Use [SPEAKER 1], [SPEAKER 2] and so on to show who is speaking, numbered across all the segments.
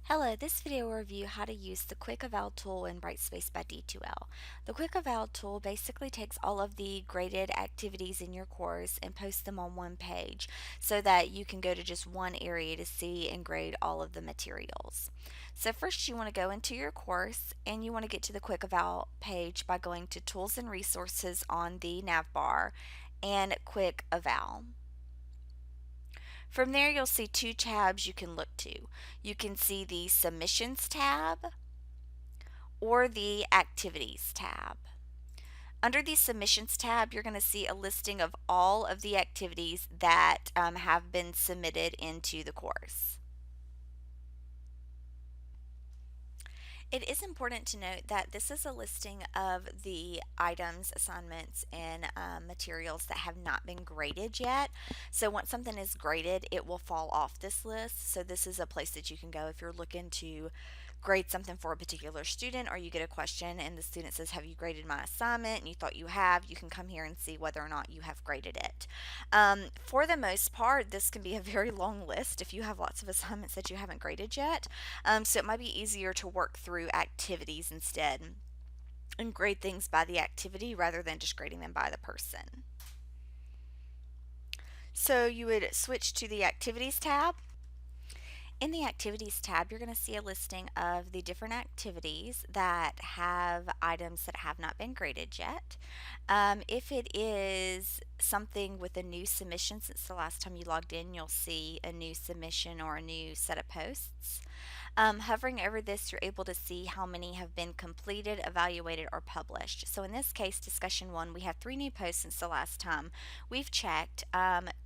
[SPEAKER 1] Hello, this video will review how to use the Quick Eval tool in Brightspace by D2L. The Quick Eval tool basically takes all of the graded activities in your course and posts them on one page so that you can go to just one area to see and grade all of the materials. So first you want to go into your course and you want to get to the Quick Eval page by going to Tools and Resources on the nav bar and Quick Eval. From there, you'll see two tabs you can look to. You can see the Submissions tab or the Activities tab. Under the Submissions tab, you're going to see a listing of all of the activities that have been submitted into the course. It is important to note that this is a listing of the items, assignments, and materials that have not been graded yet. So once something is graded, it will fall off this list. So this is a place that you can go if you're looking to grade something for a particular student, or you get a question and the student says, have you graded my assignment? And you thought you have, you can come here and see whether or not you have graded it. For the most part, this can be a very long list if you have lots of assignments that you haven't graded yet. So it might be easier to work through activities instead and grade things by the activity rather than just grading them by the person. So you would switch to the Activities tab. In the Activities tab, you're going to see a listing of the different activities that have items that have not been graded yet. If it is something with a new submission since the last time you logged in, you'll see a new submission or a new set of posts. Hovering over this, you're able to see how many have been completed, evaluated, or published. So in this case, discussion 1, we have 3 new posts since the last time we've checked.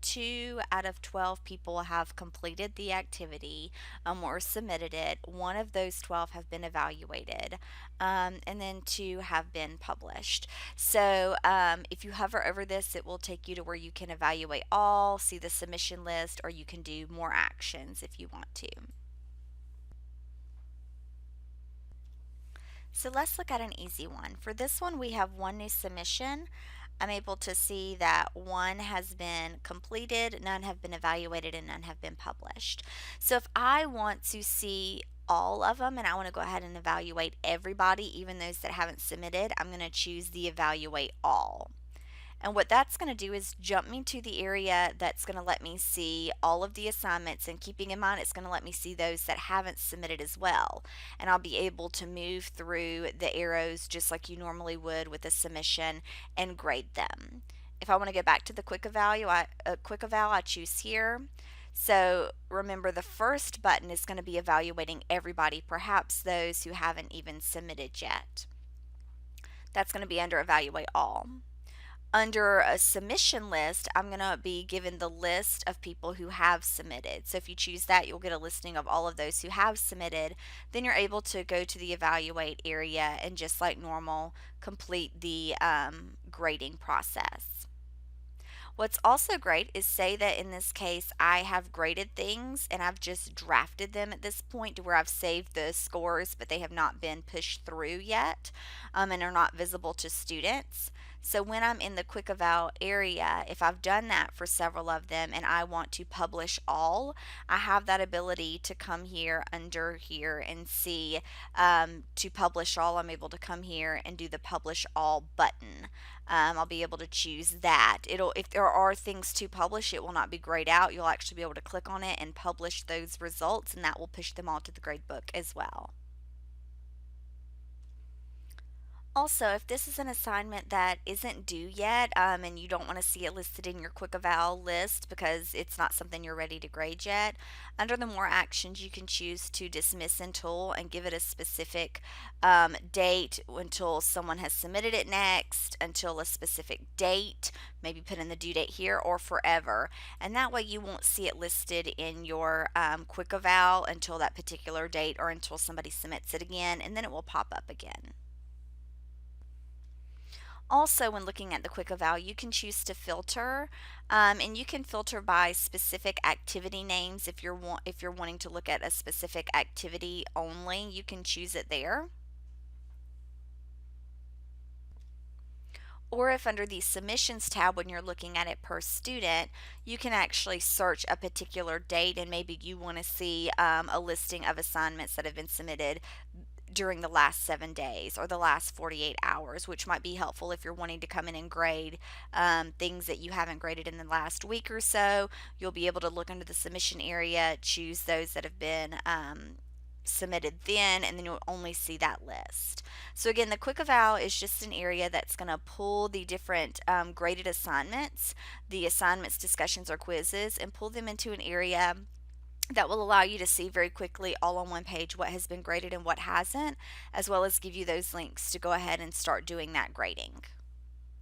[SPEAKER 1] 2 out of 12 people have completed the activity or submitted it. 1 of those 12 have been evaluated, and then 2 have been published. So if you hover over this, it will take you to where you can evaluate all, see the submission list, or you can do more actions if you want to. So let's look at an easy one. For this one, we have 1 new submission. I'm able to see that 1 has been completed, none have been evaluated, and none have been published. So if I want to see all of them and I want to go ahead and evaluate everybody, even those that haven't submitted, I'm going to choose the Evaluate All. And what that's going to do is jump me to the area that's going to let me see all of the assignments, and keeping in mind it's going to let me see those that haven't submitted as well. And I'll be able to move through the arrows just like you normally would with a submission and grade them. If I want to go back to the quick eval, I choose here. So remember, the first button is going to be evaluating everybody, perhaps those who haven't even submitted yet. That's going to be under Evaluate All. Under a submission list, I'm going to be given the list of people who have submitted. So if you choose that, you'll get a listing of all of those who have submitted. Then you're able to go to the evaluate area and, just like normal, complete the grading process. What's also great is, say that in this case I have graded things and I've just drafted them at this point to where I've saved the scores but they have not been pushed through yet and are not visible to students. So when I'm in the quick eval area, if I've done that for several of them and I want to publish all, I have that ability to come here under here and see to publish all. I'm able to come here and do the publish all button. I'll be able to choose that. If there are things to publish, it will not be grayed out. You'll actually be able to click on it and publish those results, and that will push them all to the gradebook as well. Also, if this is an assignment that isn't due yet and you don't want to see it listed in your quick eval list because it's not something you're ready to grade yet, under the more actions you can choose to dismiss until and give it a specific date until someone has submitted it next, until a specific date, maybe put in the due date here, or forever. And that way you won't see it listed in your quick eval until that particular date or until somebody submits it again, and then it will pop up again. Also, when looking at the quick eval, you can choose to filter, and you can filter by specific activity names. If you're wanting to look at a specific activity only, you can choose it there. Or if under the submissions tab, when you're looking at it per student, you can actually search a particular date, and maybe you want to see a listing of assignments that have been submitted during the last 7 days or the last 48 hours, which might be helpful if you're wanting to come in and grade things that you haven't graded in the last week or so. You'll be able to look under the submission area, choose those that have been submitted then, and then you'll only see that list. So again, the quick eval is just an area that's going to pull the different graded assignments, the assignments, discussions, or quizzes, and pull them into an area that will allow you to see very quickly all on one page what has been graded and what hasn't, as well as give you those links to go ahead and start doing that grading.